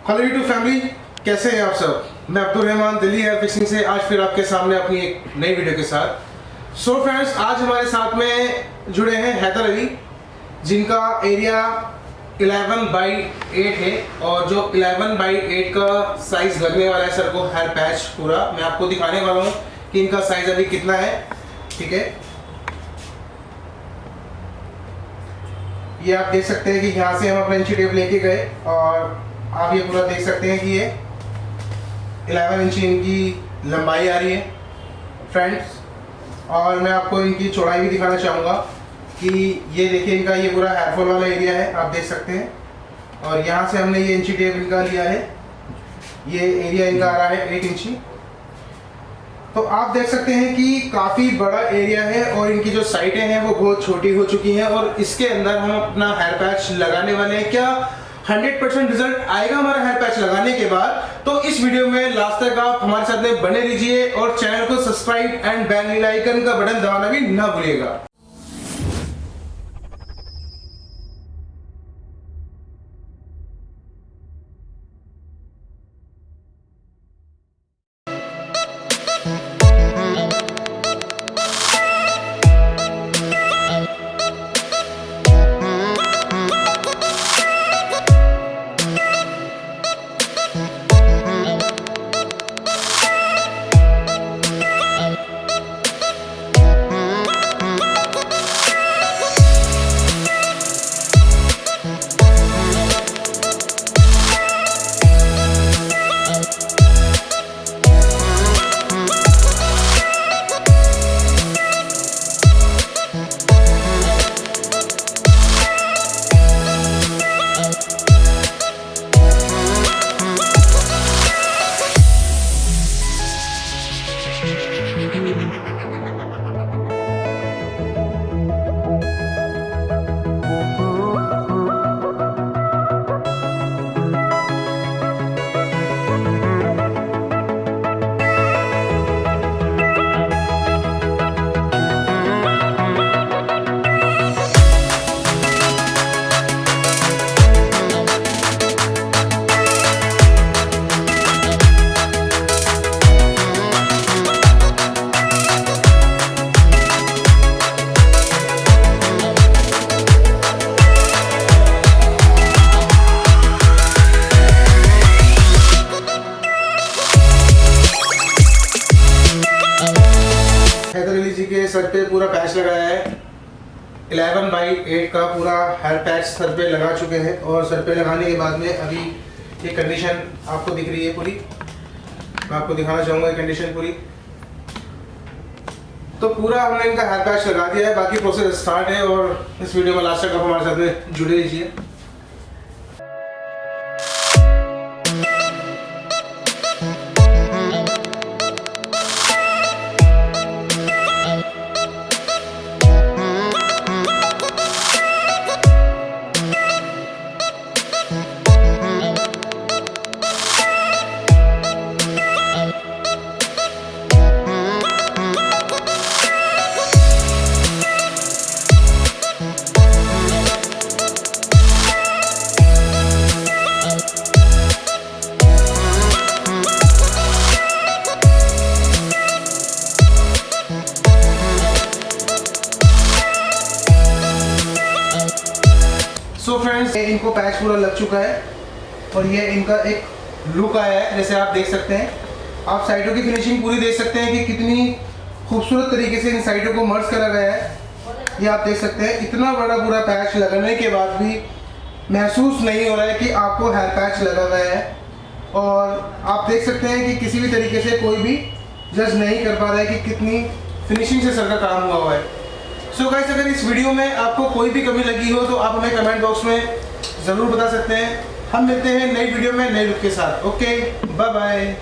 Hello YouTube family, कैसे हैं आप सब। मैं अब्दुल रहमान दिल्ली हेयर फिक्सिंग से आज फिर आपके सामने अपनी एक नई वीडियो के साथ। सो फ्रेंड्स, आज हमारे साथ में जुड़े हैं हैदर अली, जिनका एरिया 11/8 है और जो 11/8 का साइज लगने वाला है सर को हेयर पैच पूरा मैं आपको दिखाने वाला हूँ कि इनका साइज अभी कितना है। ठीक है, ये आप देख सकते हैं कि यहाँ से हम अपना इंची टेप लेके गए और आप ये पूरा देख सकते हैं कि ये 11 इंची इनकी लंबाई आ रही है फ्रेंड्स। और मैं आपको इनकी चौड़ाई भी दिखाना चाहूँगा कि ये देखिए, इनका ये पूरा हेयरफॉल वाला एरिया है, आप देख सकते हैं। और यहाँ से हमने ये इंची टेप इनका लिया है, ये एरिया इनका आ रहा है 8 इंची। तो आप देख सकते हैं कि काफ़ी बड़ा एरिया है और इनकी जो साइटें हैं वो बहुत छोटी हो चुकी हैं और इसके अंदर हम अपना हेयर पैच लगाने वाले हैं। क्या 100% रिजल्ट आएगा हमारा हेयर पैच लगाने के बाद? तो इस वीडियो में लास्ट तक आप हमारे साथ में बने रहिए और चैनल को सब्सक्राइब एंड बेल आइकन का बटन दबाना भी ना भूलिएगा। के सर पे पूरा पैच लगाया है, 11/8 का पूरा हेयर पैच सर पे लगा चुके हैं और सर पे लगाने के बाद में अभी ये कंडीशन आपको दिख रही है पूरी। मैं आपको दिखाना चाहूँगा ये कंडीशन पूरी। तो पूरा हमने इनका हेयर पैच लगा दिया है, बाकी प्रोसेस स्टार्ट है और इस वीडियो में लास्ट तक आप हमारे साथ में जुड़े रहिए। सो फ्रेंड्स, इनको पैच पूरा लग चुका है और ये इनका एक लुक आया है, जैसे आप देख सकते हैं। आप साइडों की फिनिशिंग पूरी देख सकते हैं कि कितनी खूबसूरत तरीके से इन साइडों को मर्ज करा गया है। ये आप देख सकते हैं, इतना बड़ा पूरा पैच लगने के बाद भी महसूस नहीं हो रहा है कि आपको हेयर पैच लगा गया है। और आप देख सकते हैं कि किसी भी तरीके से कोई भी जज नहीं कर पा रहा है कि कितनी फिनिशिंग से सर का काम हुआ है। सो गाइस, अगर इस वीडियो में आपको कोई भी कमी लगी हो तो आप हमें कमेंट बॉक्स में ज़रूर बता सकते हैं। हम मिलते हैं नई वीडियो में नए लुक के साथ। Okay, bye bye.